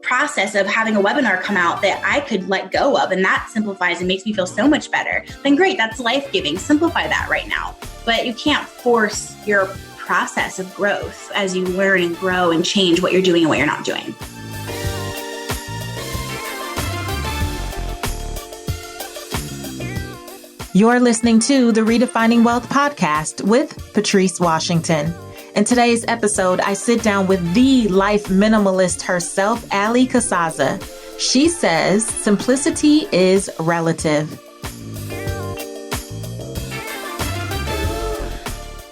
process of having a webinar come out that I could let go of, and that simplifies and makes me feel so much better, then great, that's life-giving. Simplify that right now. But you can't force your process of growth as you learn and grow and change what you're doing and what you're not doing. You're listening to the Redefining Wealth podcast with Patrice Washington. In today's episode, I sit down with the life minimalist herself, Allie Casazza. She says simplicity is relative.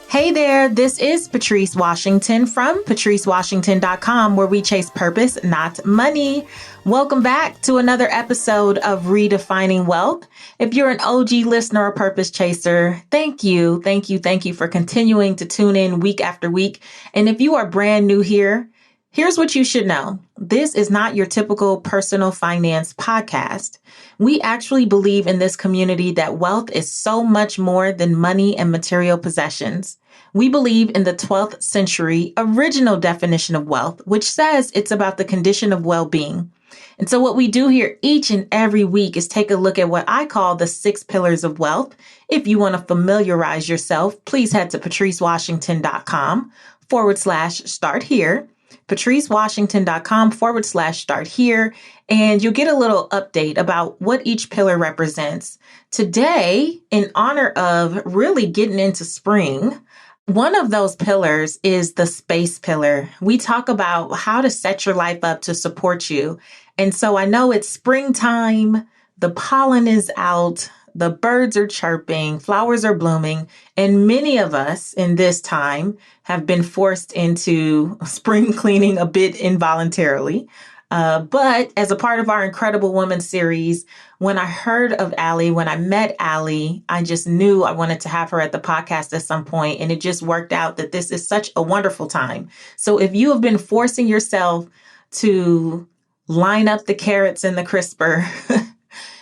Hey there, this is Patrice Washington from patricewashington.com, where we chase purpose, not money. Welcome back to another episode of Redefining Wealth. If you're an OG listener or purpose chaser, thank you for continuing to tune in week after week. And if you are brand new here, here's what you should know. This is not your typical personal finance podcast. We actually believe in this community that wealth is so much more than money and material possessions. We believe in the 12th century original definition of wealth, which says it's about the condition of well-being. And so what we do here each and every week is take a look at what I call the 6 pillars of wealth. If you want to familiarize yourself, please head to patricewashington.com/start here. patricewashington.com/start here. And you'll get a little update about what each pillar represents. Today, in honor of really getting into spring, one of those pillars is the space pillar. We talk about how to set your life up to support you. And so I know it's springtime, the pollen is out, the birds are chirping, flowers are blooming, and many of us in this time have been forced into spring cleaning a bit involuntarily. But as a part of our Incredible Woman series, when I heard of Allie, when I met Allie, I just knew I wanted to have her at the podcast at some point, and it just worked out that this is such a wonderful time. So if you have been forcing yourself to line up the carrots in the crisper,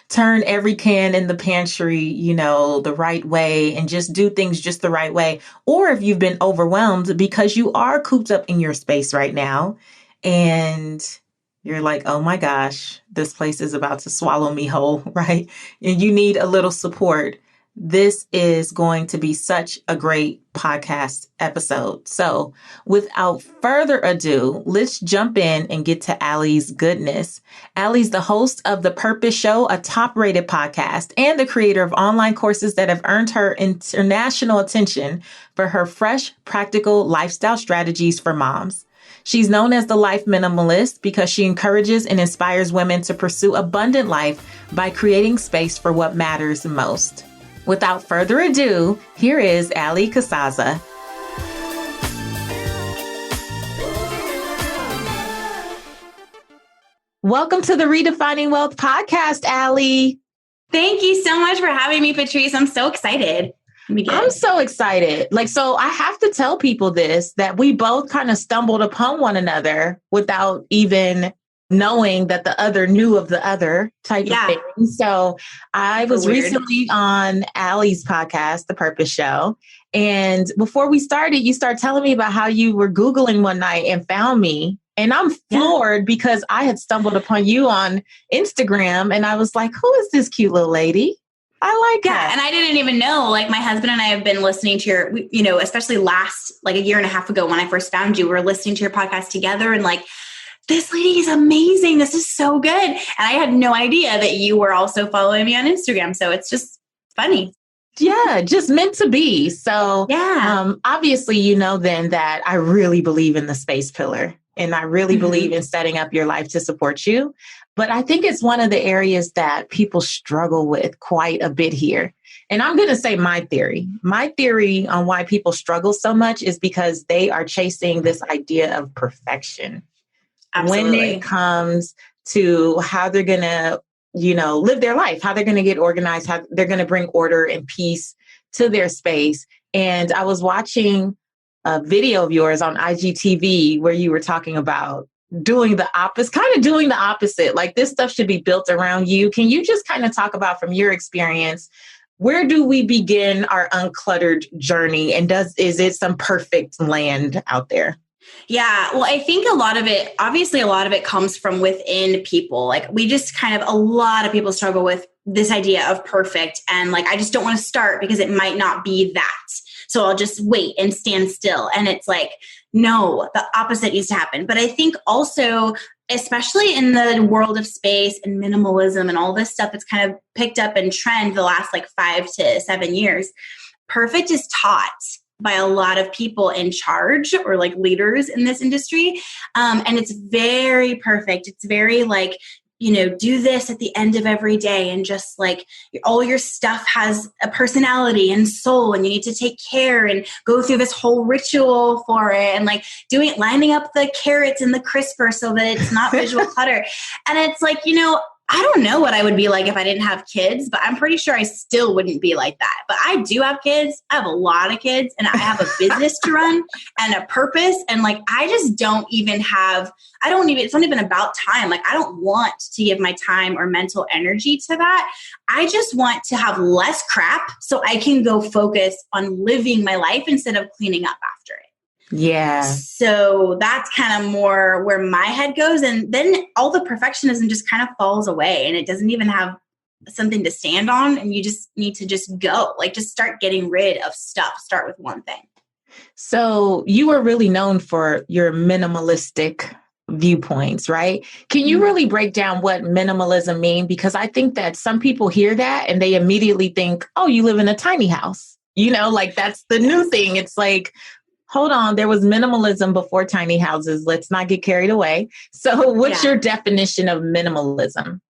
turn every can in the pantry, the right way, and just do things just the right way, or if you've been overwhelmed because you are cooped up in your space right now, and you're like, oh my gosh, this place is about to swallow me whole, right? And you need a little support. This is going to be such a great podcast episode. So without further ado, let's jump in and get to Allie's goodness. Allie's the host of The Purpose Show, a top-rated podcast, and the creator of online courses that have earned her international attention for her fresh, practical lifestyle strategies for moms. She's known as the Life Minimalist because she encourages and inspires women to pursue abundant life by creating space for what matters most. Without further ado, here is Allie Casazza. Welcome to the Redefining Wealth podcast, Allie. Thank you so much for having me, Patrice. I'm so excited. I'm so excited. So I have to tell people this, that we both kind of stumbled upon one another without even knowing that the other knew of the other type of thing. So I was recently on Allie's podcast, The Purpose Show. And before we started, you started telling me about how you were Googling one night and found me. And I'm floored because I had stumbled upon you on Instagram. And I was like, who is this cute little lady? I like her. And I didn't even know, my husband and I have been listening to your, especially last, a year and a half ago when I first found you, we were listening to your podcast together and this lady is amazing. This is so good. And I had no idea that you were also following me on Instagram. So it's just funny. Yeah, just meant to be. So obviously, then that I really believe in the space pillar and I really believe in setting up your life to support you. But I think it's one of the areas that people struggle with quite a bit here. And I'm going to say my theory. My theory on why people struggle so much is because they are chasing this idea of perfection. Absolutely. When it comes to how they're going to, live their life, how they're going to get organized, how they're going to bring order and peace to their space. And I was watching a video of yours on IGTV where you were talking about doing the opposite, like this stuff should be built around you. Can you just kind of talk about from your experience, where do we begin our uncluttered journey? And is it some perfect land out there? Yeah. Well, I think a lot of it comes from within people. Like a lot of people struggle with this idea of perfect. And like, I just don't want to start because it might not be that. So I'll just wait and stand still. And it's like, no, the opposite needs to happen. But I think also, especially in the world of space and minimalism and all this stuff that's kind of picked up in trend the last like 5 to 7 years, perfect is taught by a lot of people in charge or like leaders in this industry. And it's very perfect. It's very like, do this at the end of every day. And just like all your stuff has a personality and soul, and you need to take care and go through this whole ritual for it. And like lining up the carrots in the crisper so that it's not visual clutter. And it's like, I don't know what I would be like if I didn't have kids, but I'm pretty sure I still wouldn't be like that. But I do have kids. I have a lot of kids, and I have a business to run and a purpose. And like, I just it's not even about time. Like, I don't want to give my time or mental energy to that. I just want to have less crap so I can go focus on living my life instead of cleaning up after it. Yeah. So that's kind of more where my head goes. And then all the perfectionism just kind of falls away, and it doesn't even have something to stand on. And you just need to just go, like, just start getting rid of stuff. Start with one thing. So you were really known for your minimalistic viewpoints, right? Can you really break down what minimalism means? Because I think that some people hear that and they immediately think, oh, you live in a tiny house. Like that's the new thing. It's like, hold on, there was minimalism before tiny houses. Let's not get carried away. So what's your definition of minimalism?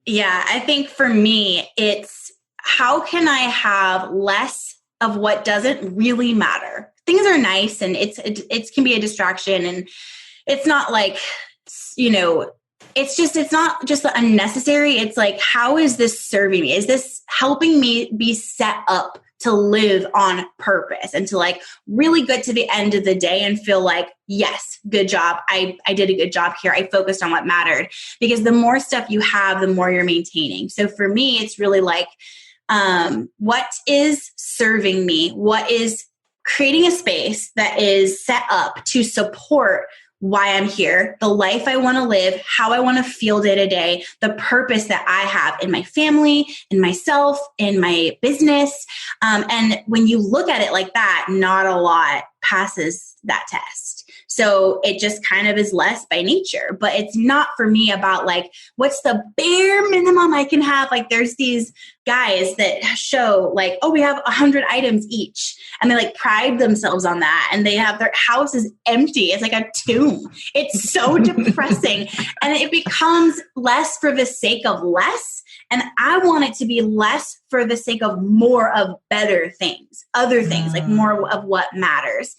Yeah, I think for me, it's how can I have less of what doesn't really matter? Things are nice, and it can be a distraction, and it's not like, it's not just unnecessary. It's like, how is this serving me? Is this helping me be set up to live on purpose and to like really good to the end of the day and feel like, yes, good job. I did a good job here. I focused on what mattered, because the more stuff you have, the more you're maintaining. So for me, it's really like, what is serving me? What is creating a space that is set up to support why I'm here, the life I want to live, how I want to feel day to day, the purpose that I have in my family, in myself, in my business. And when you look at it like that, not a lot passes that test. So it just kind of is less by nature, but it's not for me about like, what's the bare minimum I can have? Like there's these guys that show like, oh, we have 100 items each. And they like pride themselves on that. And they have their house is empty. It's like a tomb. It's so depressing. And it becomes less for the sake of less. And I want it to be less for the sake of more of better things, other things, like more of what matters.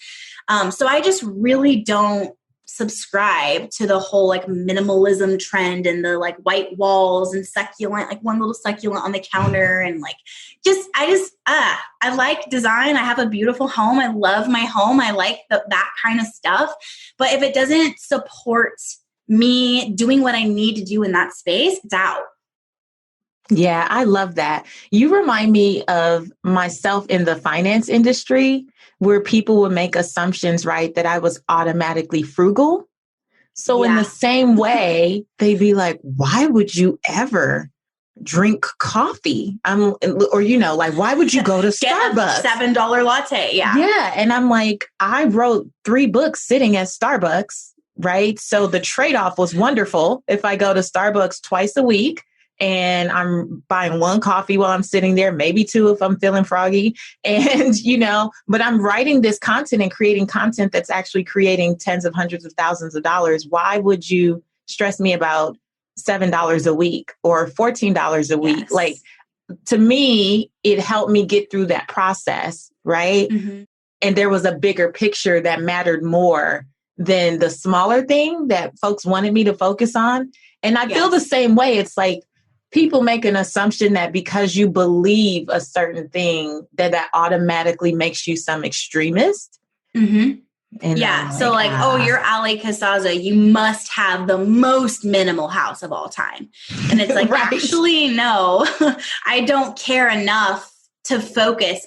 So I just really don't subscribe to the whole like minimalism trend and the like white walls and succulent, like one little succulent on the counter. And like, I like design. I have a beautiful home. I love my home. I like that kind of stuff. But if it doesn't support me doing what I need to do in that space, it's out. Yeah, I love that. You remind me of myself in the finance industry, where people would make assumptions, right, that I was automatically frugal. So in the same way, they'd be like, why would you ever drink coffee? Like, why would you go to Starbucks? $7 latte. Yeah. Yeah. And I'm like, I wrote 3 books sitting at Starbucks, right? So the trade-off was wonderful. If I go to Starbucks twice a week, and I'm buying 1 coffee while I'm sitting there, maybe 2 if I'm feeling froggy. And, but I'm writing this content and creating content that's actually creating tens of hundreds of thousands of dollars. Why would you stress me about $7 a week or $14 a week? Yes. Like, to me, it helped me get through that process, right? Mm-hmm. And there was a bigger picture that mattered more than the smaller thing that folks wanted me to focus on. And I feel the same way. It's like, people make an assumption that because you believe a certain thing, that automatically makes you some extremist. Mm-hmm. And so you're Allie Casazza. You must have the most minimal house of all time. And it's like, actually, no, I don't care enough to focus.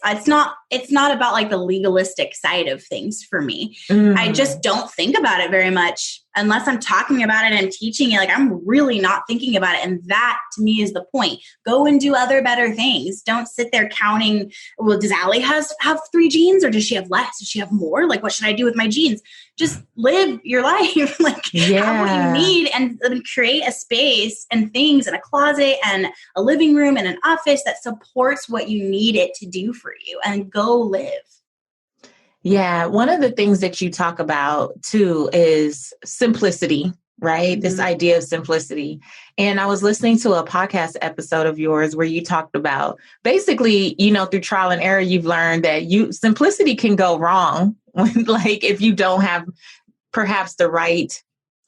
it's not about like the legalistic side of things for me. Mm. I just don't think about it very much unless I'm talking about it and teaching it. Like I'm really not thinking about it. And that to me is the point. Go and do other better things. Don't sit there counting, well, does Allie have 3 jeans or does she have less? Does she have more? Like, what should I do with my jeans? Just live your life. Like have what you need and create a space and things in a closet and a living room and an office that supports what you need it to do for you, and go live. Yeah. One of the things that you talk about too is simplicity, right? Mm-hmm. This idea of simplicity. And I was listening to a podcast episode of yours where you talked about basically, through trial and error, you've learned that simplicity can go wrong when, like, if you don't have perhaps the right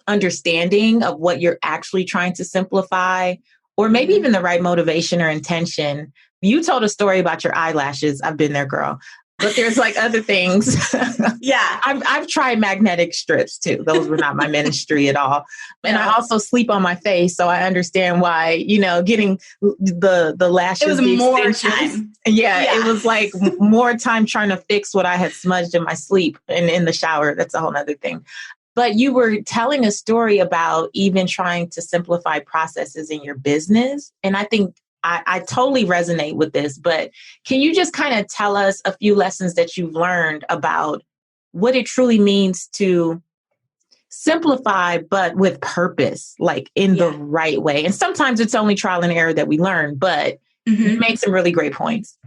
understanding of what you're actually trying to simplify, or maybe even the right motivation or intention. You told a story about your eyelashes. I've been there, girl. But there's like other things. Yeah. I've tried magnetic strips too. Those were not my ministry at all. And I also sleep on my face. So I understand why, getting the lashes. It was more time. Yeah. It was like more time trying to fix what I had smudged in my sleep and in the shower. That's a whole nother thing. But you were telling a story about even trying to simplify processes in your business. And I think I totally resonate with this, but can you just kind of tell us a few lessons that you've learned about what it truly means to simplify, but with purpose, like in the right way? And sometimes it's only trial and error that we learn, but you make some really great points.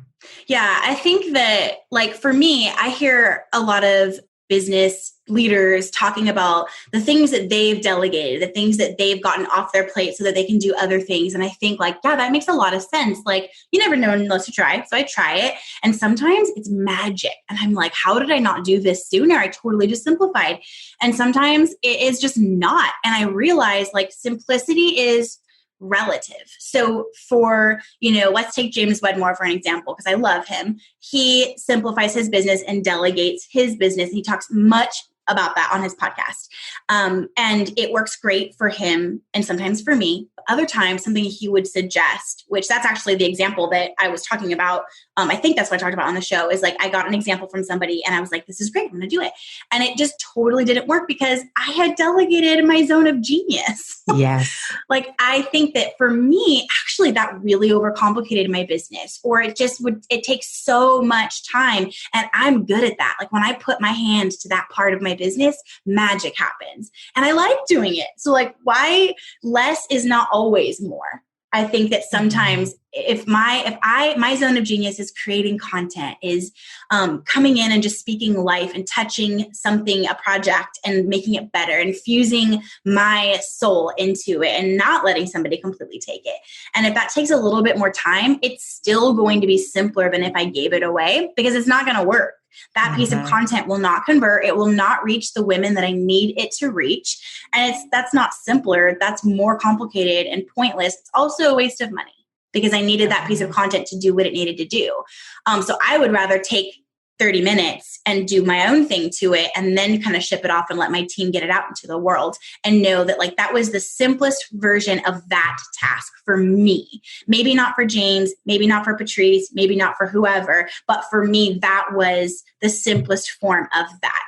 Yeah, I think that, like, for me, I hear a lot of business leaders talking about the things that they've delegated, the things that they've gotten off their plate so that they can do other things. And I think, like, yeah, that makes a lot of sense. Like, you never know unless you try. So I try it. And sometimes it's magic. And I'm like, how did I not do this sooner? I totally just simplified. And sometimes it is just not. And I realize, like, simplicity is relative. So for, let's take James Wedmore for an example, because I love him. He simplifies his business and delegates his business. He talks much about that on his podcast. And it works great for him and sometimes for me. Other times, something he would suggest, which that's actually the example that I was talking about. I think that's what I talked about on the show, is like, I got an example from somebody and I was like, this is great, I'm going to do it. And it just totally didn't work because I had delegated my zone of genius. Yes. Like, I think that for me, actually, that really overcomplicated my business, or it takes so much time. And I'm good at that. Like, when I put my hand to that part of my business, magic happens. And I like doing it. So, like, why less is not always more. I think that sometimes if my zone of genius is creating content, is coming in and just speaking life and touching something, a project, and making it better, infusing my soul into it and not letting somebody completely take it. And if that takes a little bit more time, it's still going to be simpler than if I gave it away, because it's not going to work. That piece of content will not convert. It will not reach the women that I need it to reach. And that's not simpler. That's more complicated and pointless. It's also a waste of money because I needed that piece of content to do what it needed to do. So I would rather take 30 minutes and do my own thing to it and then kind of ship it off and let my team get it out into the world and know that, like, that was the simplest version of that task for me. Maybe not for James, maybe not for Patrice, maybe not for whoever, but for me, that was the simplest form of that.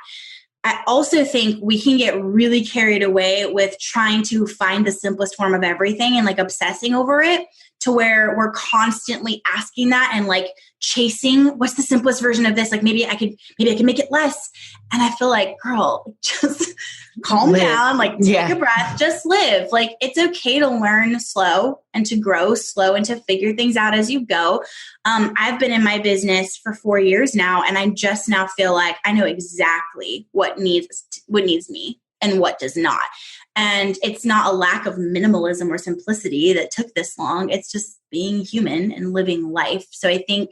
I also think we can get really carried away with trying to find the simplest form of everything and, like, obsessing over it, to where we're constantly asking that and, like, chasing what's the simplest version of this. Like, maybe I can make it less. And I feel like, girl, just calm down, like, take a breath, just live. Like, it's okay to learn slow and to grow slow and to figure things out as you go. I've been in my business for 4 years now, and I just now feel like I know exactly what needs me and what does not. And it's not a lack of minimalism or simplicity that took this long. It's just being human and living life. So I think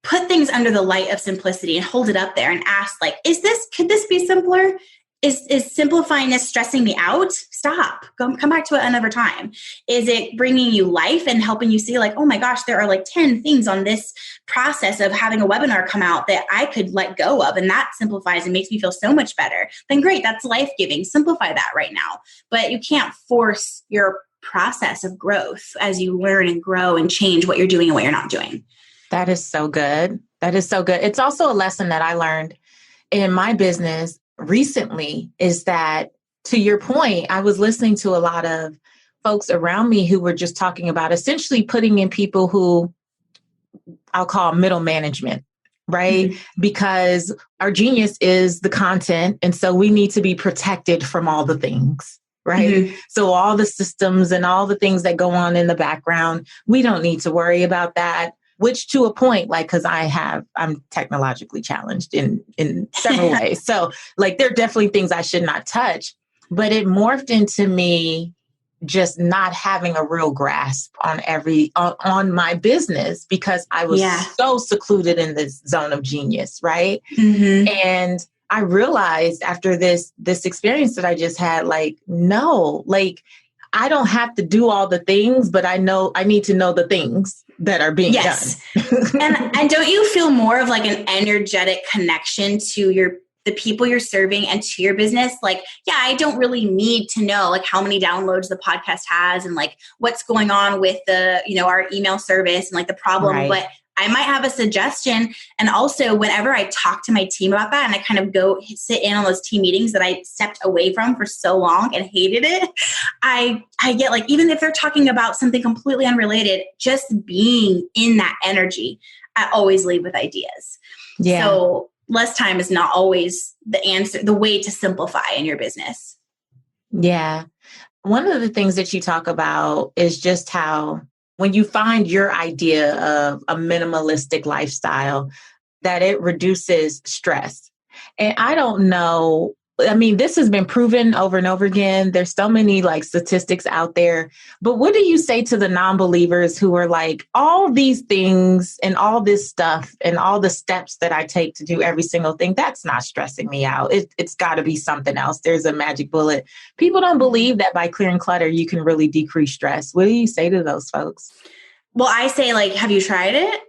put things under the light of simplicity and hold it up there and ask, like, could this be simpler? Is simplifying this stressing me out? Stop. Come back to it another time. Is it bringing you life and helping you see, like, oh my gosh, there are like 10 things on this process of having a webinar come out that I could let go of, and that simplifies and makes me feel so much better? Then great, that's life-giving. Simplify that right now. But you can't force your process of growth as you learn and grow and change what you're doing and what you're not doing. That is so good. That is so good. It's also a lesson that I learned in my business recently is that, to your point, I was listening to a lot of folks around me who were just talking about essentially putting in people who I'll call middle management, right? Mm-hmm. Because our genius is the content. And so we need to be protected from all the things, right? Mm-hmm. So all the systems and all the things that go on in the background, we don't need to worry about that. Which to a point, like, because I'm technologically challenged in several ways. So like, there are definitely things I should not touch, but it morphed into me just not having a real grasp on my business because I was so secluded in this zone of genius, right? Mm-hmm. And I realized after this experience that I just had, like, no, like, I don't have to do all the things, but I know I need to know the things that are being done. and don't you feel more of like an energetic connection to the people you're serving and to your business? Like, yeah, I don't really need to know like how many downloads the podcast has and like what's going on with the, our email service and like the problem, but I might have a suggestion. And also whenever I talk to my team about that and I kind of go sit in on those team meetings that I stepped away from for so long and hated it, I get like, even if they're talking about something completely unrelated, just being in that energy, I always leave with ideas. Yeah. So less time is not always the answer, the way to simplify in your business. Yeah. One of the things that you talk about is just how when you find your idea of a minimalistic lifestyle, that it reduces stress. And I don't know, I mean, this has been proven over and over again. There's so many like statistics out there, but what do you say to the non-believers who are like, all these things and all this stuff and all the steps that I take to do every single thing, that's not stressing me out. It's got to be something else. There's a magic bullet. People don't believe that by clearing clutter, you can really decrease stress. What do you say to those folks? Well, I say like, have you tried it?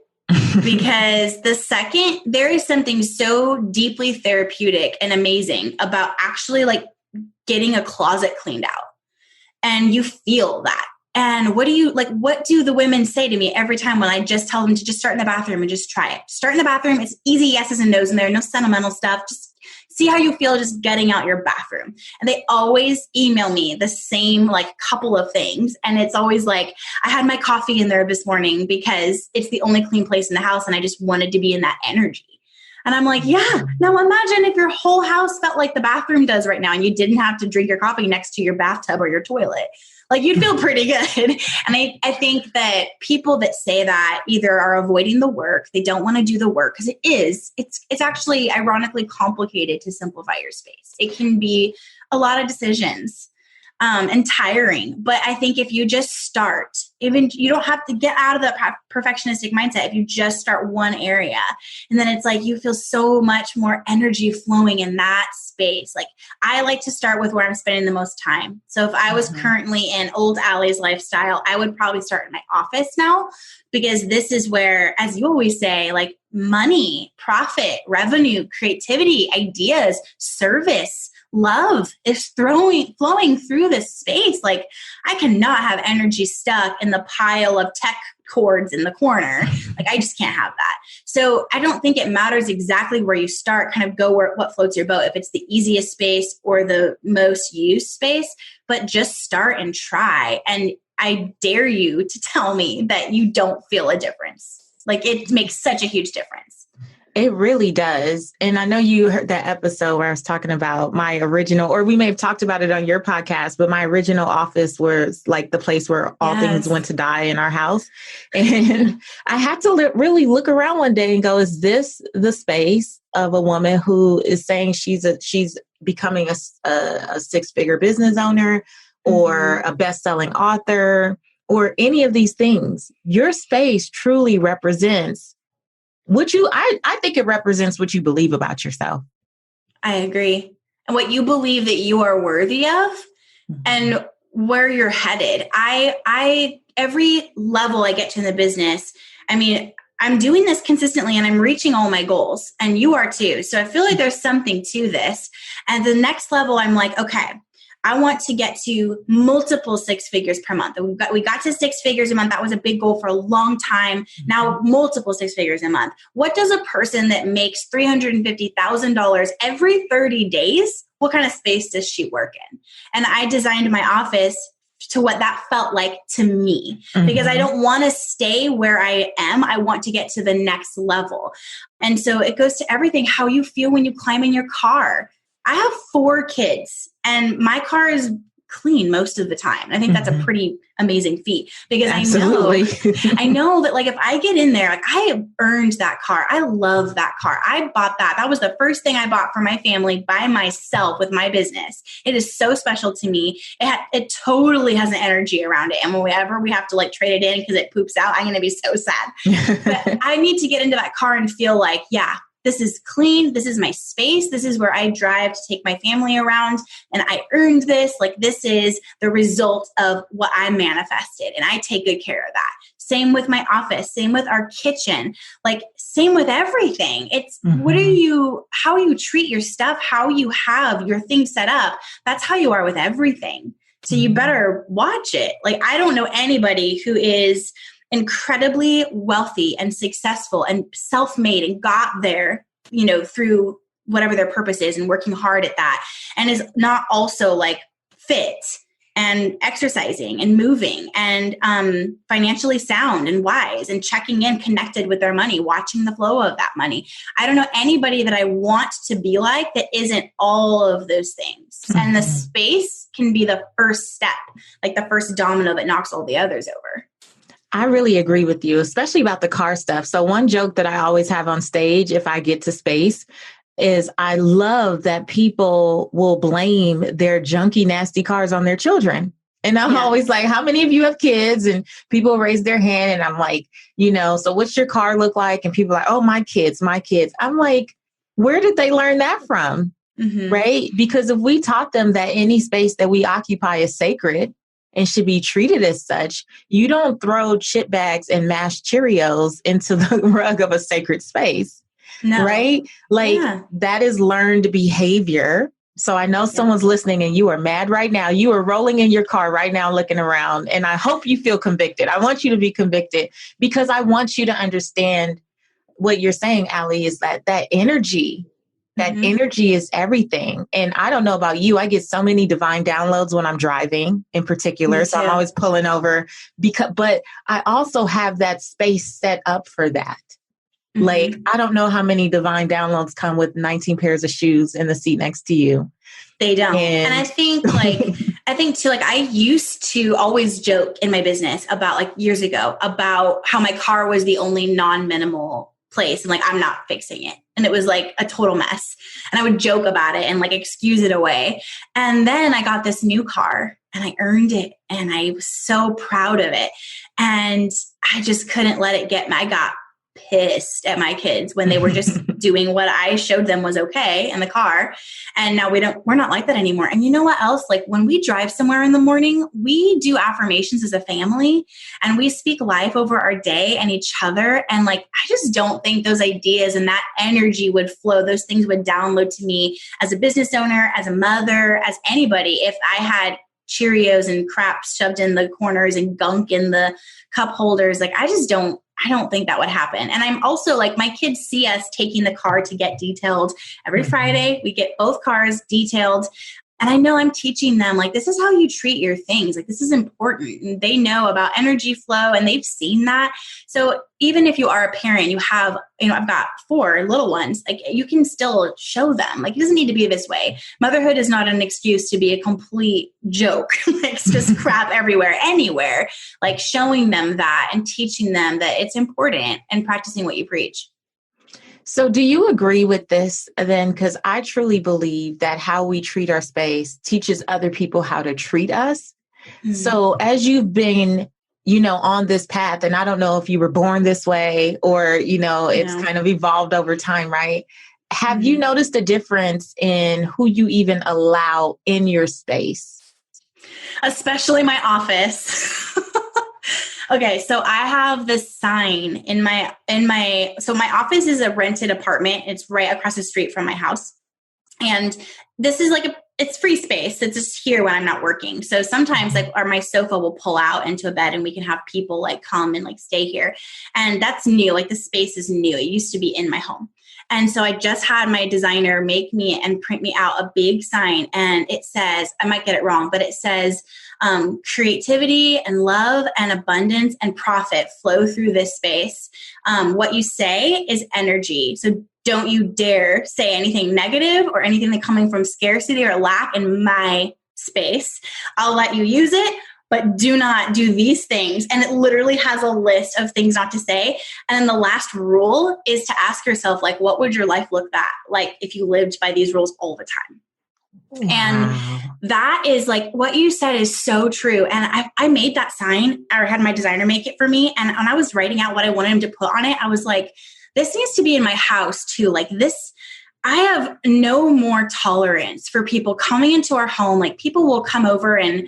Because the second there is something so deeply therapeutic and amazing about actually like getting a closet cleaned out and you feel that. And what do the women say to me every time when I just tell them to just start in the bathroom and just try it? Start in the bathroom. It's easy yeses and nos in there. No sentimental stuff. Just see how you feel just getting out your bathroom. And they always email me the same like couple of things. And it's always like, I had my coffee in there this morning because it's the only clean place in the house. And I just wanted to be in that energy. And I'm like, yeah, now imagine if your whole house felt like the bathroom does right now and you didn't have to drink your coffee next to your bathtub or your toilet. Like you'd feel pretty good. And I think that people that say that either are avoiding the work, they don't want to do the work because it's actually ironically complicated to simplify your space. It can be a lot of decisions and tiring. But I think if you just start, even you don't have to get out of the perfectionistic mindset. If you just start one area and then it's like, you feel so much more energy flowing in that space. Like I like to start with where I'm spending the most time. So if I was currently in old Allie's lifestyle, I would probably start in my office now, because this is where, as you always say, like money, profit, revenue, creativity, ideas, service, love is flowing through this space. Like I cannot have energy stuck in the pile of tech cords in the corner. Like I just can't have that. So I don't think it matters exactly where you start, kind of go what floats your boat, if it's the easiest space or the most used space, but just start and try. And I dare you to tell me that you don't feel a difference. Like it makes such a huge difference. It really does. And I know you heard that episode where I was talking about my original, or we may have talked about it on your podcast, but my original office was like the place where all things went to die in our house. And I had to really look around one day and go, is this the space of a woman who is saying she's becoming a six-figure business owner or a best-selling author or any of these things? Your space truly represents I think it represents what you believe about yourself. I agree. And what you believe that you are worthy of and where you're headed. I every level I get to in the business, I mean, I'm doing this consistently and I'm reaching all my goals, and you are too. So I feel like there's something to this. And the next level, I'm like, okay, I want to get to multiple six figures per month. We got to six figures a month. That was a big goal for a long time. Now multiple six figures a month. What does a person that makes $350,000 every 30 days, what kind of space does she work in? And I designed my office to what that felt like to me, because I don't want to stay where I am. I want to get to the next level. And so it goes to everything, how you feel when you climb in your car. I have 4 kids and my car is clean most of the time. I think that's a pretty amazing feat, because I know that like if I get in there, like I have earned that car. I love that car. I bought that. That was the first thing I bought for my family by myself with my business. It is so special to me. It totally has an energy around it. And whenever we have to like trade it in because it poops out, I'm going to be so sad. But I need to get into that car and feel like, yeah, this is clean. This is my space. This is where I drive to take my family around. And I earned this. Like this is the result of what I manifested. And I take good care of that. Same with my office. Same with our kitchen. Like same with everything. It's how you treat your stuff, how you have your things set up. That's how you are with everything. So you better watch it. Like I don't know anybody who is incredibly wealthy and successful and self-made and got there, through whatever their purpose is and working hard at that, and is not also like fit and exercising and moving and financially sound and wise and checking in, connected with their money, watching the flow of that money. I don't know anybody that I want to be like that isn't all of those things. And the space can be the first step, like the first domino that knocks all the others over. I really agree with you, especially about the car stuff. So one joke that I always have on stage if I get to space is I love that people will blame their junky, nasty cars on their children. And I'm always like, how many of you have kids? And people raise their hand and I'm like, so what's your car look like? And people are like, oh, my kids. I'm like, where did they learn that from? Right? Because if we taught them that any space that we occupy is sacred and should be treated as such, you don't throw chip bags and mashed Cheerios into the rug of a sacred space. No. Right? Like that is learned behavior. So I know someone's listening and you are mad right now. You are rolling in your car right now, looking around. And I hope you feel convicted. I want you to be convicted because I want you to understand what you're saying, Allie, is that energy is everything. And I don't know about you. I get so many divine downloads when I'm driving in particular. So I'm always pulling over but I also have that space set up for that. Like, I don't know how many divine downloads come with 19 pairs of shoes in the seat next to you. They don't. And I think too, I used to always joke in my business about like years ago about how my car was the only non-minimal place. And like, I'm not fixing it. And it was like a total mess. And I would joke about it and like excuse it away. And then I got this new car and I earned it. And I was so proud of it. And I just couldn't let it get me. I got pissed at my kids when they were just doing what I showed them was okay in the car. And now we're not like that anymore. And you know what else? Like when we drive somewhere in the morning, we do affirmations as a family and we speak life over our day and each other. And like, I just don't think those ideas and that energy would flow. Those things would download to me as a business owner, as a mother, as anybody. If I had Cheerios and crap shoved in the corners and gunk in the cup holders, like I don't think that would happen. And I'm also like, my kids see us taking the car to get detailed every Friday. We get both cars detailed. And I know I'm teaching them like, this is how you treat your things. Like, this is important. And they know about energy flow and they've seen that. So even if you are a parent, you have, I've got 4 little ones, like you can still show them, like, it doesn't need to be this way. Motherhood is not an excuse to be a complete joke. Like, it's just crap everywhere, anywhere, like showing them that and teaching them that it's important and practicing what you preach. So do you agree with this then? Because I truly believe that how we treat our space teaches other people how to treat us. So as you've been, on this path, and I don't know if you were born this way or, it's kind of evolved over time, right? Have you noticed a difference in who you even allow in your space? Especially my office. Okay, so I have this sign in my so my office is a rented apartment. It's right across the street from my house. And this is like it's free space. It's just here when I'm not working. So sometimes like, or my sofa will pull out into a bed and we can have people like come and like stay here. And that's new. Like the space is new. It used to be in my home. And so I just had my designer make me and print me out a big sign. And it says, I might get it wrong, but it says, creativity and love and abundance and profit flow through this space. What you say is energy. So don't you dare say anything negative or anything that's coming from scarcity or lack in my space. I'll let you use it, but do not do these things. And it literally has a list of things not to say. And then the last rule is to ask yourself, like, what would your life look like if you lived by these rules all the time? Wow. And that is like what you said is so true. And I made that sign, or had my designer make it for me. And when I was writing out what I wanted him to put on it, I was like, this needs to be in my house too. Like this, I have no more tolerance for people coming into our home. Like people will come over and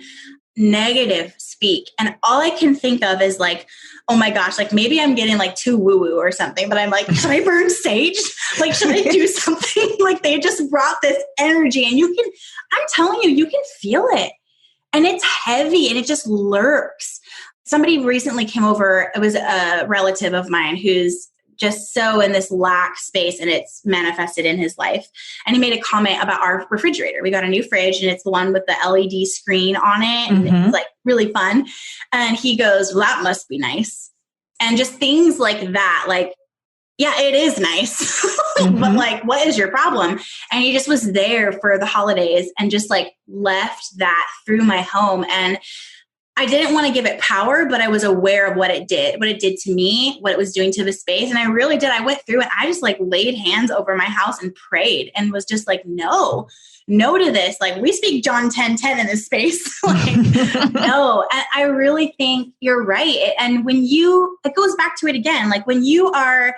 negative speak. And all I can think of is like, oh my gosh, like maybe I'm getting like too woo-woo or something, but I'm like, should I burn sage? Like, should I do something? Like they just brought this energy and I'm telling you can feel it and it's heavy and it just lurks. Somebody recently came over. It was a relative of mine who's just so in this lack space and it's manifested in his life. And he made a comment about our refrigerator. We got a new fridge and it's the one with the LED screen on it. And it's like really fun. And he goes, well, that must be nice. And just things like that, like, yeah, it is nice, but like, what is your problem? And he just was there for the holidays and just like left that through my home. And I didn't want to give it power, but I was aware of what it did to me, what it was doing to the space. And I really did. I went through and I just like laid hands over my house and prayed and was just like, no to this. Like we speak John 10:10 in this space. Like, no. And I really think you're right. And when it goes back to it again, like when you are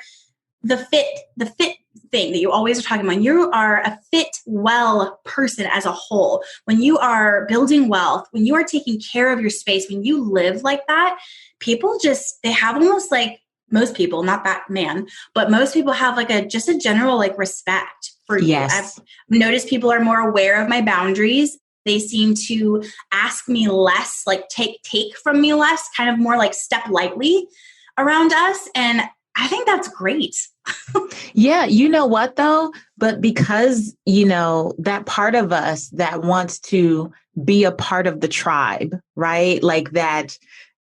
the fit thing that you always are talking about, you are a fit, well person as a whole. When you are building wealth, when you are taking care of your space, when you live like that, people they have almost like most people, not that man, but most people have like a general like respect for you. I've noticed people are more aware of my boundaries. They seem to ask me less, like take from me less, kind of more like step lightly around us. And I think that's great. Yeah. You know what though? But because, that part of us that wants to be a part of the tribe, right? Like that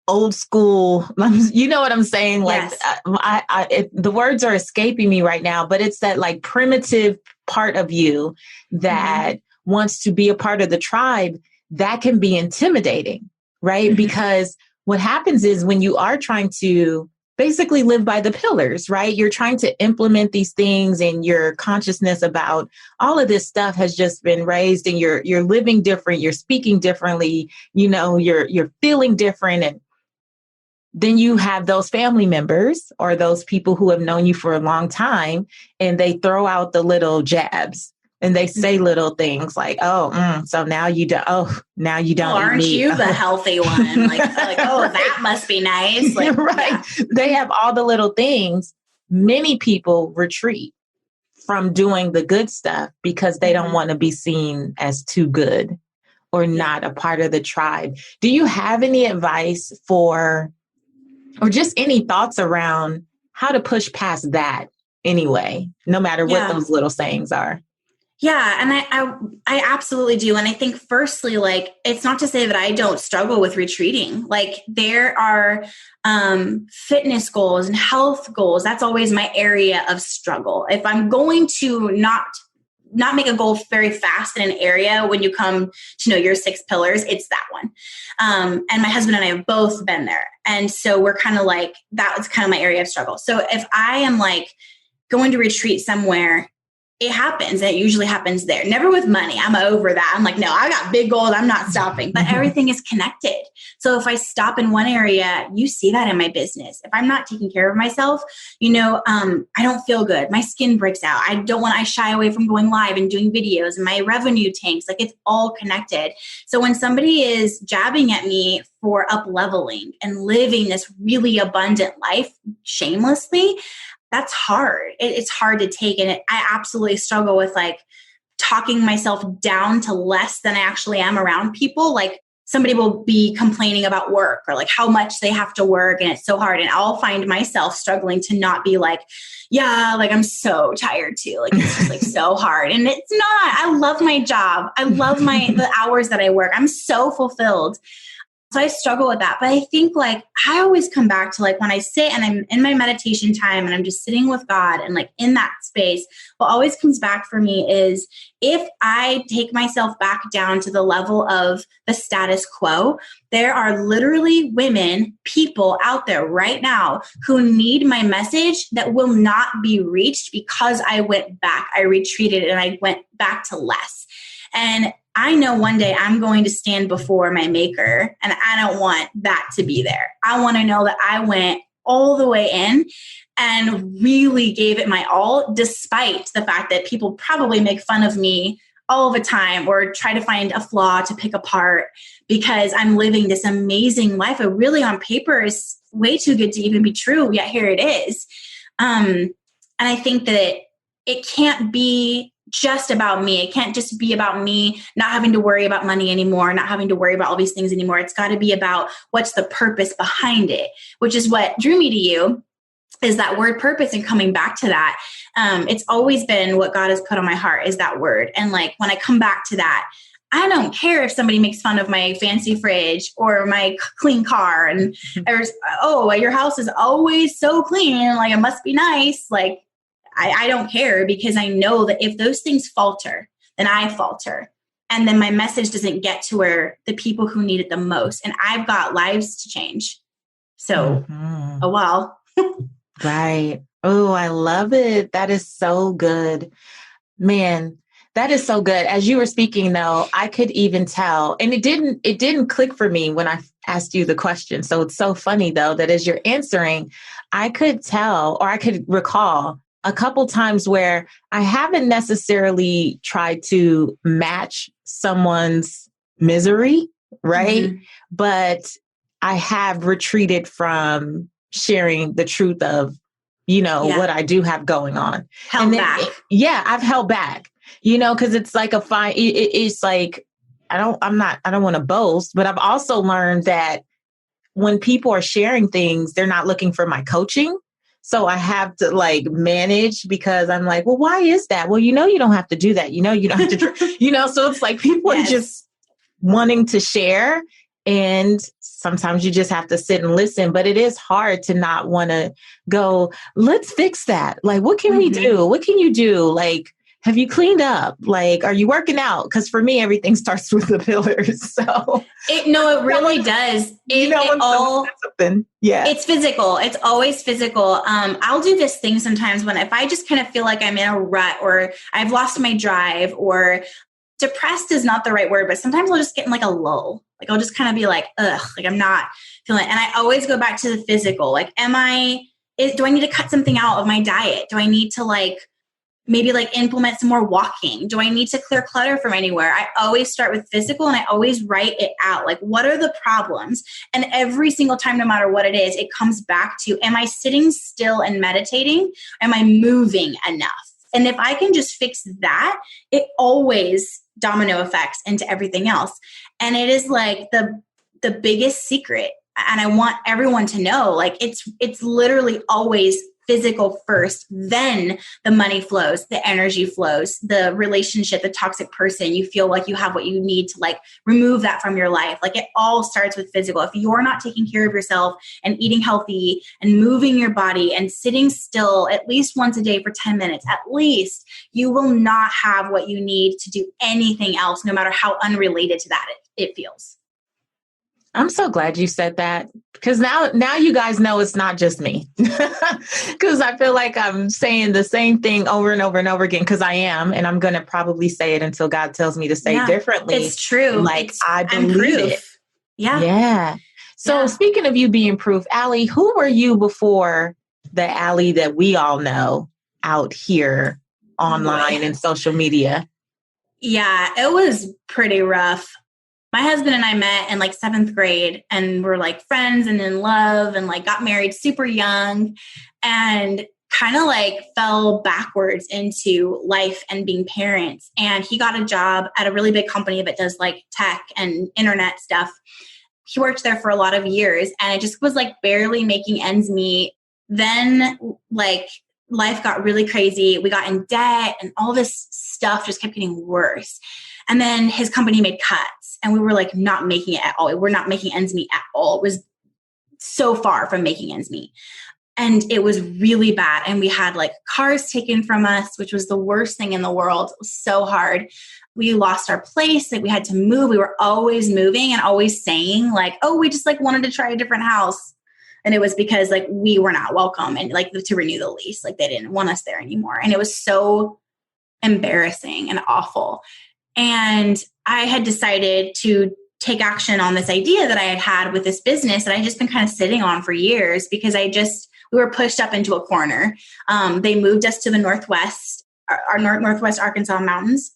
old school, you know what I'm saying? Like yes. The words are escaping me right now, but it's that like primitive part of you that wants to be a part of the tribe that can be intimidating, right? Because what happens is when you are trying to basically live by the pillars, right? You're trying to implement these things and your consciousness about all of this stuff has just been raised and you're living different, you're speaking differently, you're feeling different. And then you have those family members or those people who have known you for a long time and they throw out the little jabs and they say little things like, so now you don't, now you don't. Well, aren't you the healthy one? Like, that must be nice. Like, right. Yeah. They have all the little things. Many people retreat from doing the good stuff because they don't want to be seen as too good or not a part of the tribe. Do you have any advice or just any thoughts around how to push past that anyway, no matter what those little sayings are? Yeah. And I absolutely do. And I think firstly, like, it's not to say that I don't struggle with retreating. Like there are fitness goals and health goals. That's always my area of struggle. If I'm going to not make a goal very fast in an area, when you come to know your 6 pillars, it's that one. And my husband and I have both been there. And so we're kind of like, that was kind of my area of struggle. So if I am like going to retreat somewhere, it happens. It usually happens there. Never with money. I'm over that. I'm like, no, I got big goals. I'm not stopping. But everything is connected. So if I stop in one area, you see that in my business. If I'm not taking care of myself, I don't feel good. My skin breaks out. I shy away from going live and doing videos, and my revenue tanks. Like it's all connected. So when somebody is jabbing at me for up leveling and living this really abundant life shamelessly, that's hard. It's hard to take. And I absolutely struggle with like, talking myself down to less than I actually am around people. Like somebody will be complaining about work or like how much they have to work and it's so hard. And I'll find myself struggling to not be like, yeah, like I'm so tired too. Like it's just like so hard. And it's not. I love my job. I love the hours that I work. I'm so fulfilled. So I struggle with that. But I think like I always come back to like when I sit and I'm in my meditation time and I'm just sitting with God and like in that space, what always comes back for me is if I take myself back down to the level of the status quo, there are literally people out there right now who need my message that will not be reached because I went back. I retreated and I went back to less. And I know one day I'm going to stand before my maker and I don't want that to be there. I want to know that I went all the way in and really gave it my all, despite the fact that people probably make fun of me all the time or try to find a flaw to pick apart because I'm living this amazing life. It really on paper is way too good to even be true, yet here it is. And I think that it can't be just about me. It can't just be about me not having to worry about money anymore, not having to worry about all these things anymore. It's got to be about what's the purpose behind it, which is what drew me to you, is that word purpose and coming back to that. It's always been what God has put on my heart is that word. And like when I come back to that, I don't care if somebody makes fun of my fancy fridge or my clean car and oh, your house is always so clean. Like it must be nice. Like I don't care because I know that if those things falter, then I falter. And then my message doesn't get to where the people who need it the most. And I've got lives to change. So, oh, well. Right. Oh, I love it. That is so good. Man, that is so good. As you were speaking though, I could even tell, and it didn't click for me when I asked you the question. So it's so funny though, that as you're answering, I could tell, or I could recall a couple times where I haven't necessarily tried to match someone's misery, right? Mm-hmm. But I have retreated from sharing the truth of, what I do have going on. Held back. I've held back, because it's like it's like, I don't want to boast, but I've also learned that when people are sharing things, they're not looking for my coaching. So I have to like manage because I'm like, well, why is that? Well, you don't have to do that. You don't have to, so it's like people are just wanting to share. And sometimes you just have to sit and listen, but it is hard to not want to go, let's fix that. Like, what can we do? What can you do? Like, have you cleaned up? Like, are you working out? Because for me, everything starts with the pillars. So it really does. It's physical. It's always physical. I'll do this thing sometimes if I just kind of feel like I'm in a rut or I've lost my drive or depressed is not the right word, but sometimes I'll just get in like a lull. Like I'll just kind of be like, ugh, like I'm not feeling it. And I always go back to the physical. Like, do I need to cut something out of my diet? Do I need to maybe implement some more walking? Do I need to clear clutter from anywhere? I always start with physical and I always write it out. Like, what are the problems? And every single time, no matter what it is, it comes back to, am I sitting still and meditating? Am I moving enough? And if I can just fix that, it always domino effects into everything else. And it is like the biggest secret. And I want everyone to know, it's literally always physical first, then the money flows, the energy flows, the relationship, the toxic person, you feel like you have what you need to remove that from your life. Like it all starts with physical. If you're not taking care of yourself and eating healthy and moving your body and sitting still at least once a day for 10 minutes, at least, you will not have what you need to do anything else, no matter how unrelated to that it feels. I'm so glad you said that because now you guys know it's not just me because I feel like I'm saying the same thing over and over and over again because I am, and I'm going to probably say it until God tells me to say differently. It's true. I believe it. Yeah. Yeah. So speaking of you being proof, Allie, who were you before the Allie that we all know out here online and social media? Yeah, it was pretty rough. My husband and I met in 7th grade and we're friends and in love and got married super young. And kind of like fell backwards into life and being parents. And he got a job at a really big company that does like tech and internet stuff. He worked there for a lot of years, and it just was like barely making ends meet. Then like life got really crazy. We got in debt and all this stuff just kept getting worse. And then his company made cuts, and we were like not making it at all. We're not making ends meet at all. It was so far from making ends meet. And it was really bad. And we had like cars taken from us, which was the worst thing in the world. It was so hard. We lost our place. Like we had to move. We were always moving and always saying like, oh, we just like wanted to try a different house. And it was because like we were not welcome and like to renew the lease. Like they didn't want us there anymore. And it was so embarrassing and awful. And I had decided to take action on this idea that I had with this business that I just been kind of sitting on for years, because we were pushed up into a corner. They moved us to the Northwest, our Northwest Arkansas mountains.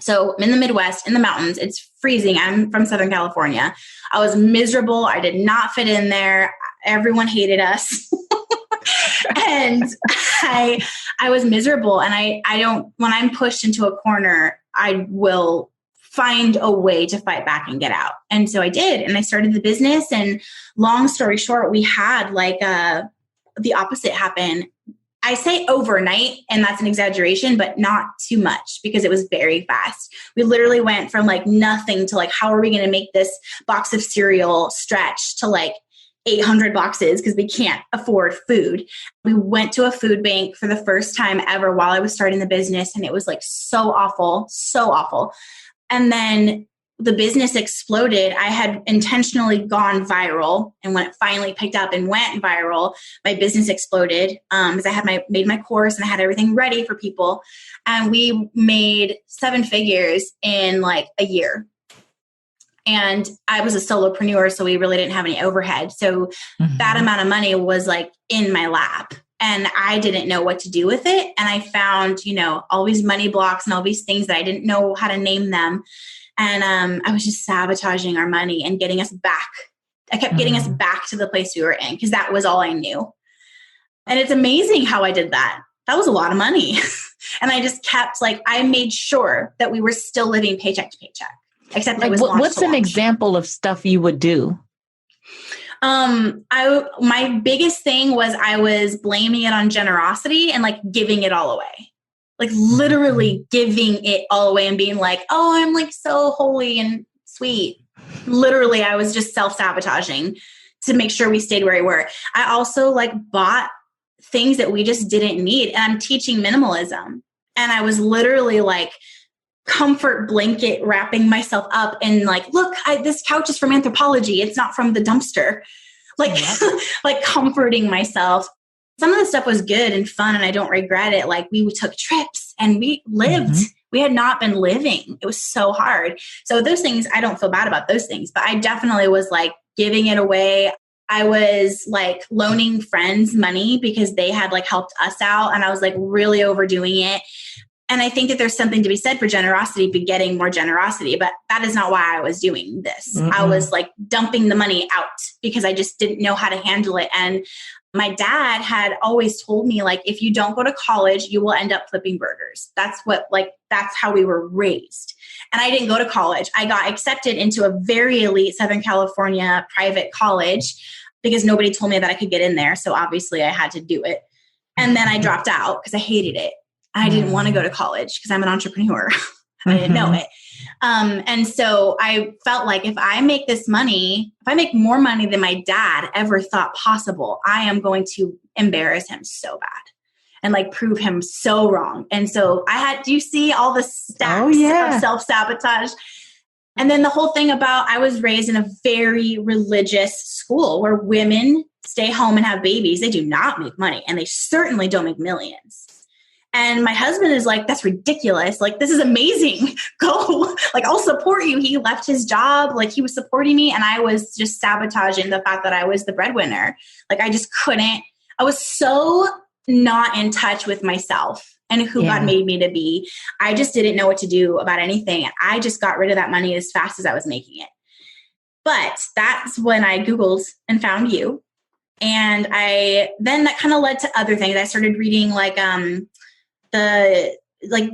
So I'm in the Midwest, in the mountains. It's freezing. I'm from Southern California. I was miserable. I did not fit in there. Everyone hated us. And I was miserable. And I don't, when I'm pushed into a corner, I will find a way to fight back and get out. And so I did. And I started the business. And long story short, we had like the opposite happen. I say overnight, and that's an exaggeration, but not too much, because it was very fast. We literally went from like nothing to like, how are we going to make this box of cereal stretch to like 800 boxes because we can't afford food. We went to a food bank for the first time ever while I was starting the business. And it was like so awful, so awful. And then the business exploded. I had intentionally gone viral. And when it finally picked up and went viral, my business exploded because I had made my course and I had everything ready for people. And we made 7 figures in like a year. And I was a solopreneur, so we really didn't have any overhead. So that amount of money was like in my lap. And I didn't know what to do with it. And I found, all these money blocks and all these things that I didn't know how to name them. And I was just sabotaging our money and getting us back. I kept getting us back to the place we were in because that was all I knew. And it's amazing how I did that. That was a lot of money. And I just kept I made sure that we were still living paycheck to paycheck. Except it was what's an example of stuff you would do? My biggest thing was I was blaming it on generosity and giving it all away. Literally giving it all away and being like, oh, I'm so holy and sweet. Literally, I was just self-sabotaging to make sure we stayed where we were. I also bought things that we just didn't need. And I'm teaching minimalism. And I was literally comfort blanket wrapping myself up and look, this couch is from Anthropologie. It's not from the dumpster. Comforting myself. Some of the stuff was good and fun and I don't regret it. We took trips and we lived. We had not been living. It was so hard. So those things, I don't feel bad about those things, but I definitely was giving it away. I was loaning friends money because they had helped us out. And I was really overdoing it. And I think that there's something to be said for generosity, begetting more generosity, but that is not why I was doing this. I was dumping the money out because I just didn't know how to handle it. And my dad had always told me, if you don't go to college, you will end up flipping burgers. That's that's how we were raised. And I didn't go to college. I got accepted into a very elite Southern California private college because nobody told me that I could get in there. So obviously I had to do it. And then I dropped out because I hated it. I didn't want to go to college because I'm an entrepreneur. I didn't know it. And so I felt if I make this money, if I make more money than my dad ever thought possible, I am going to embarrass him so bad and prove him so wrong. And so do you see all the stacks of self-sabotage? And then the whole thing about, I was raised in a very religious school where women stay home and have babies. They do not make money and they certainly don't make millions. And my husband is that's ridiculous. This is amazing. Go. I'll support you. He left his job. He was supporting me. And I was just sabotaging the fact that I was the breadwinner. I just couldn't. I was so not in touch with myself and who God made me to be. I just didn't know what to do about anything. I just got rid of that money as fast as I was making it. But that's when I Googled and found you. And then that kind of led to other things. I started reading like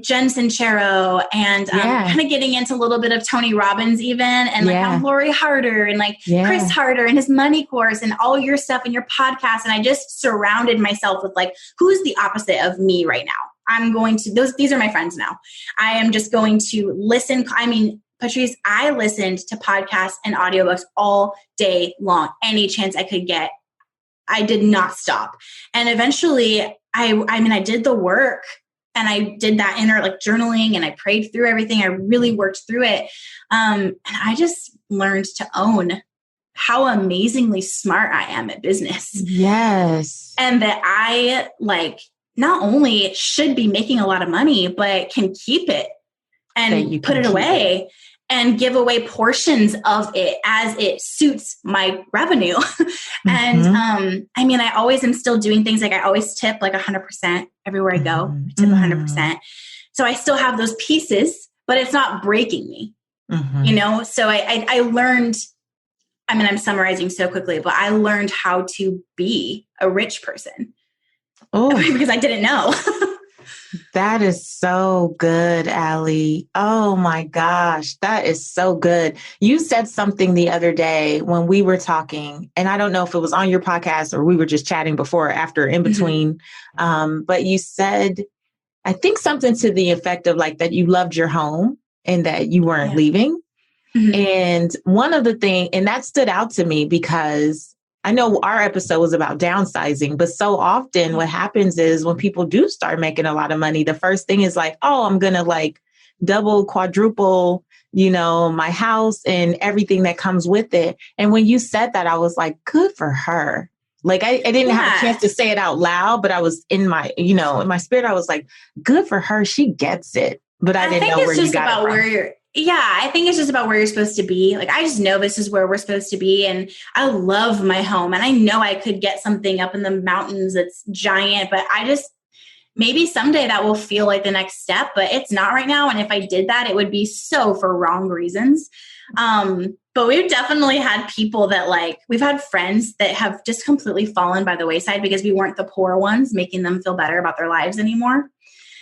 Jen Sincero and kind of getting into a little bit of Tony Robbins even, and like Lori Harder and like Chris Harder and his money course and all your stuff and your podcast. And I just surrounded myself with like, who's the opposite of me right now? I'm going to, these are my friends now. I am just going to listen. I mean, Patrice, I listened to podcasts and audiobooks all day long. Any chance I could get, I did not stop. And eventually I did the work. And I did that inner like journaling and I prayed through everything. I really worked through it. And I just learned to own how amazingly smart I am at business. Yes. And that I like not only should be making a lot of money, but can keep it and put it away and give away portions of it as it suits my revenue. And I always am still doing things like I always tip like 100% everywhere I go. I tip 100%. So I still have those pieces, but it's not breaking me, you know? So I learned, I'm summarizing so quickly, but I learned how to be a rich person because I didn't know. That is so good, Allie. Oh my gosh, that is so good. You said something the other day when we were talking, and I don't know if it was on your podcast or we were just chatting before or after in between. But you said, I think something to the effect of like that you loved your home and that you weren't leaving. And one of the things, and that stood out to me because I know our episode was about downsizing, but so often what happens is when people do start making a lot of money, the first thing is like, oh, I'm going to like double, quadruple, you know, my house and everything that comes with it. And when you said that, I was like, good for her. Like I didn't have a chance to say it out loud, but I was in my, in my spirit, I was like, good for her. She gets it. But I didn't know where you got it from. I think it's just about where you're supposed to be. Like, I just know this is where we're supposed to be. And I love my home. And I know I could get something up in the mountains that's giant, but maybe someday that will feel like the next step, but it's not right now. And if I did that, it would be so for wrong reasons. But we've definitely had people that we've had friends that have just completely fallen by the wayside because we weren't the poor ones making them feel better about their lives anymore.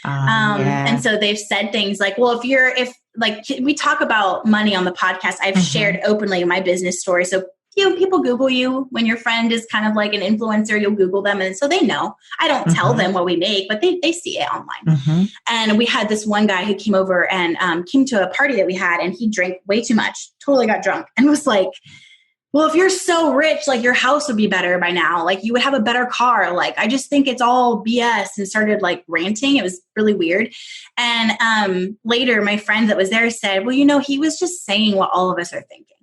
And so they've said things like, well, if we talk about money on the podcast, I've shared openly my business story. So, people Google you when your friend is kind of like an influencer, you'll Google them. And so they know. I don't tell them what we make, but they see it online. And we had this one guy who came over and came to a party that we had, and he drank way too much, totally got drunk, and was like, well, if you're so rich, like your house would be better by now. Like you would have a better car. Like, I just think it's all BS, and started like ranting. It was really weird. And later my friend that was there said, well, he was just saying what all of us are thinking.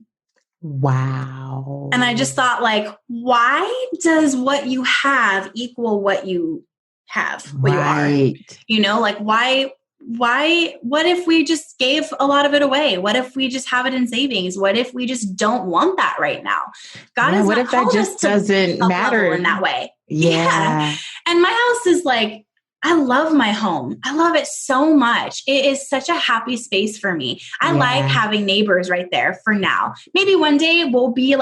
Wow. And I just thought why does what you have equal what you have, what you are? Why, what if we just gave a lot of it away? What if we just have it in savings? What if we just don't want that right now? God has what if that just doesn't matter in that way? Yeah. And my house is I love my home. I love it so much. It is such a happy space for me. I like having neighbors right there for now. Maybe one day we'll be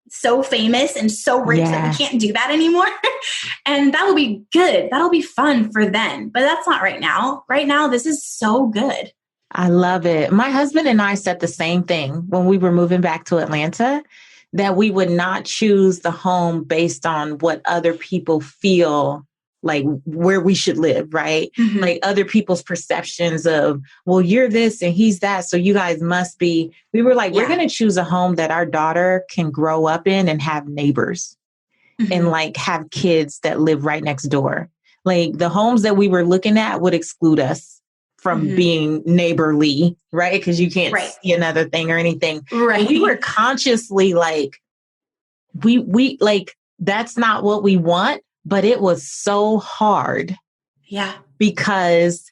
so famous and so rich that we can't do that anymore. And that will be good. That'll be fun for then. But that's not right now. Right now, this is so good. I love it. My husband and I said the same thing when we were moving back to Atlanta, that we would not choose the home based on what other people feel like where we should live, right? Like other people's perceptions of, well, you're this and he's that, so you guys must be. We were like, we're going to choose a home that our daughter can grow up in and have neighbors and have kids that live right next door. Like the homes that we were looking at would exclude us from being neighborly, right? Because you can't see another thing or anything. Right. And we were consciously we that's not what we want. But it was so hard. Yeah. Because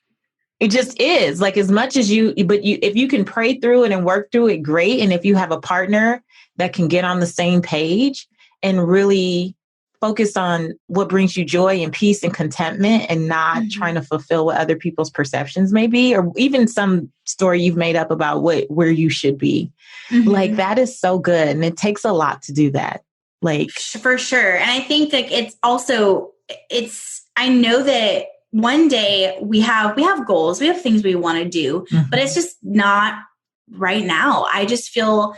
it just is as much as if you can pray through it and work through it, great. And if you have a partner that can get on the same page and really focus on what brings you joy and peace and contentment and not trying to fulfill what other people's perceptions may be, or even some story you've made up about where you should be. That is so good. And it takes a lot to do that. Like, for sure. And I think that I know that one day we have goals, we have things we want to do, but it's just not right now. I just feel,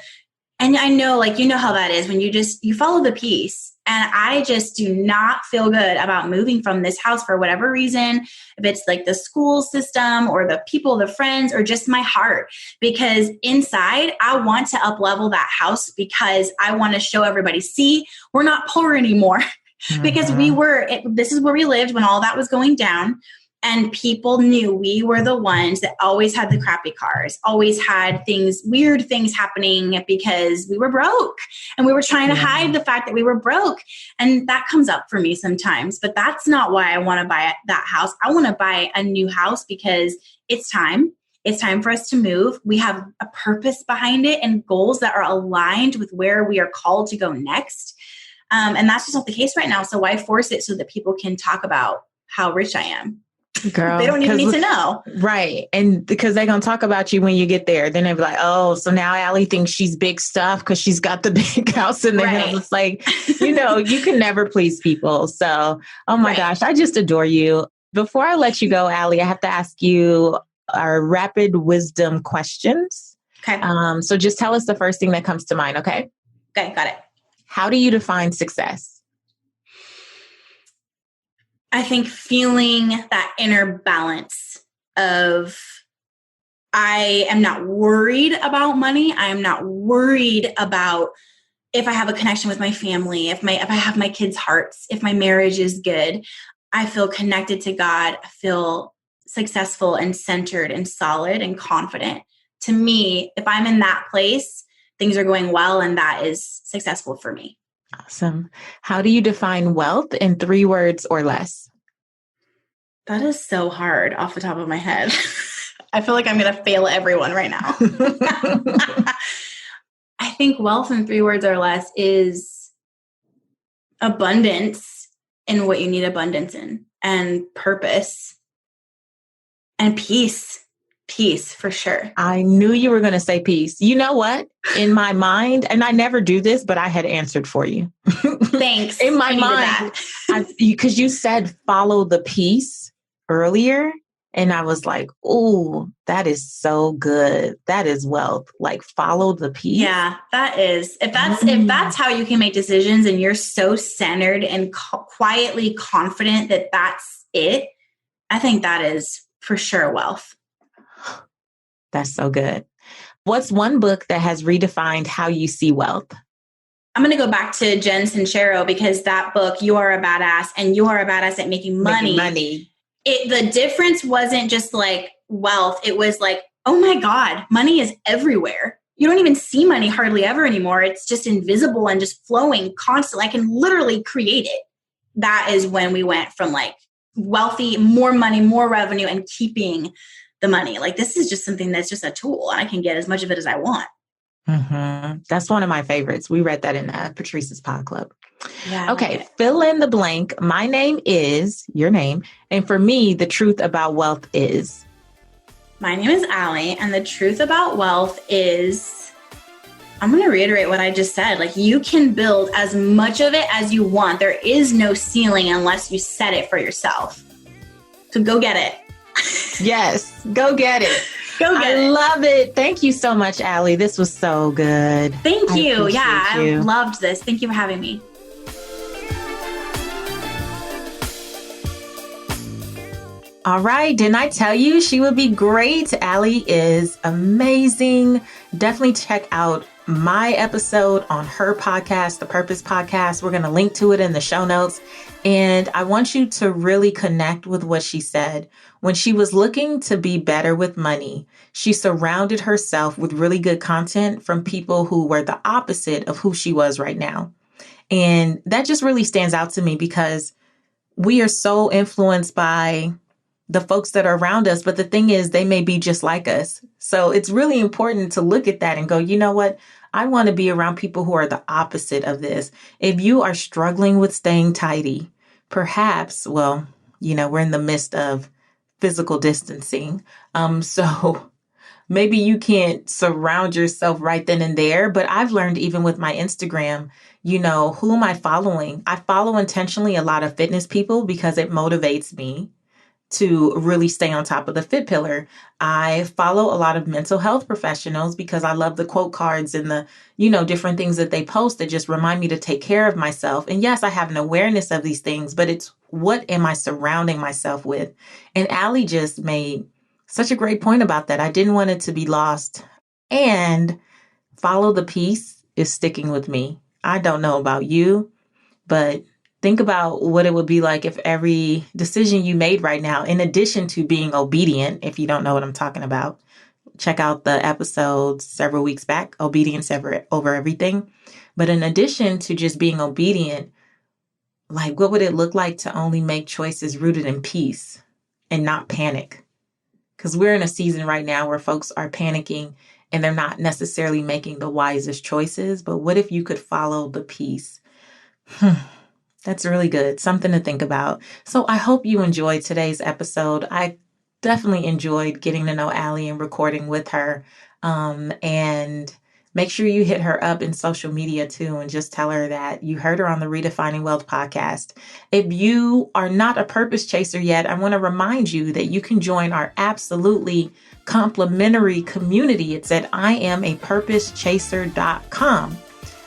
and I know, like, you know how that is when you follow the peace. And I just do not feel good about moving from this house for whatever reason, if it's like the school system or the people, the friends, or just my heart, because inside I want to up level that house because I want to show everybody, see, we're not poor anymore. Because this is where we lived when all that was going down. And people knew we were the ones that always had the crappy cars, always had weird things happening because we were broke and we were trying to hide the fact that we were broke. And that comes up for me sometimes, but that's not why I want to buy that house. I want to buy a new house because it's time. It's time for us to move. We have a purpose behind it and goals that are aligned with where we are called to go next. And that's just not the case right now. So why force it so that people can talk about how rich I am? Girl, they don't even need to know. Right. And because they're going to talk about you when you get there. Then they'll be like, oh, so now Allie thinks she's big stuff because she's got the big house in the hills. It's like, you can never please people. So, oh my gosh, I just adore you. Before I let you go, Allie, I have to ask you our rapid wisdom questions. Okay. So just tell us the first thing that comes to mind. Okay. Okay. Got it. How do you define success? I think feeling that inner balance of I am not worried about money. I am not worried about if I have a connection with my family, if I have my kids' hearts, if my marriage is good. I feel connected to God. I feel successful and centered and solid and confident. To me, if I'm in that place, things are going well, and that is successful for me. Awesome. How do you define wealth in 3 words or less? That is so hard off the top of my head. I feel like I'm going to fail everyone right now. I think wealth in 3 words or less is abundance in what you need abundance in, and purpose and peace. Peace, for sure. I knew you were going to say peace. You know what? In my mind, and I never do this, but I had answered for you. Thanks. In my mind, because you said follow the peace earlier. And I was like, oh, that is so good. That is wealth. Like, follow the peace. Yeah, that is. If that's how you can make decisions and you're so centered and quietly confident that that's it, I think that is for sure wealth. That's so good. What's one book that has redefined how you see wealth? I'm going to go back to Jen Sincero, because that book, You Are a Badass, and You Are a Badass at Making Money. The difference wasn't just like wealth. It was like, oh my God, money is everywhere. You don't even see money hardly ever anymore. It's just invisible and just flowing constantly. I can literally create it. That is when we went from like wealthy, more money, more revenue, and keeping the money. Like, this is just something that's just a tool, and I can get as much of it as I want. Mm-hmm. That's one of my favorites. We read that in Patrice's Pod Club. Yeah. Okay. Fill in the blank. My name is your name. And for me, the truth about wealth is. My name is Allie, and the truth about wealth is, I'm going to reiterate what I just said. Like, you can build as much of it as you want. There is no ceiling unless you set it for yourself. So go get it. Yes, go get it. I love it. Thank you so much, Allie. This was so good. Thank you. I loved this. Thank you for having me. All right. Didn't I tell you she would be great? Allie is amazing. Definitely check out my episode on her podcast, the Purpose Podcast. We're going to link to it in the show notes. And I want you to really connect with what she said. When she was looking to be better with money, she surrounded herself with really good content from people who were the opposite of who she was right now. And that just really stands out to me, because we are so influenced by the folks that are around us. But the thing is, they may be just like us. So it's really important to look at that and go, you know what? I want to be around people who are the opposite of this. If you are struggling with staying tidy, perhaps, we're in the midst of physical distancing. So maybe you can't surround yourself right then and there. But I've learned even with my Instagram, who am I following? I follow intentionally a lot of fitness people because it motivates me to really stay on top of the fit pillar. I follow a lot of mental health professionals because I love the quote cards and the, different things that they post that just remind me to take care of myself. And yes, I have an awareness of these things, but it's what am I surrounding myself with? And Allie just made such a great point about that. I didn't want it to be lost. And follow the peace is sticking with me. I don't know about you, but think about what it would be like if every decision you made right now, in addition to being obedient, if you don't know what I'm talking about, check out the episode several weeks back, Obedience over Everything. But in addition to just being obedient, like what would it look like to only make choices rooted in peace and not panic? Because we're in a season right now where folks are panicking and they're not necessarily making the wisest choices. But what if you could follow the peace? That's really good. Something to think about. So I hope you enjoyed today's episode. I definitely enjoyed getting to know Allie and recording with her. And make sure you hit her up in social media too and just tell her that you heard her on the Redefining Wealth podcast. If you are not a purpose chaser yet, I want to remind you that you can join our absolutely complimentary community. It's at IamAPurposeChaser.com.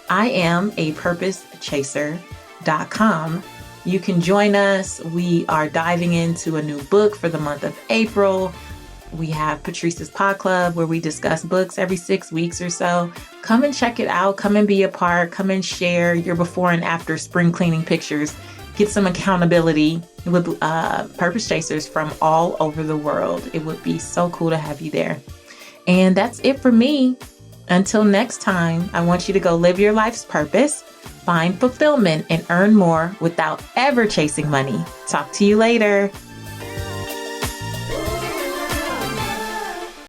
IamAPurposeChaser.com. You can join us. We are diving into a new book for the month of April. We have Patrice's Pod Club where we discuss books every 6 weeks or so. Come and check it out. Come and be a part. Come and share your before and after spring cleaning pictures. Get some accountability with purpose chasers from all over the world. It would be so cool to have you there. And that's it for me. Until next time, I want you to go live your life's purpose, find fulfillment, and earn more without ever chasing money. Talk to you later.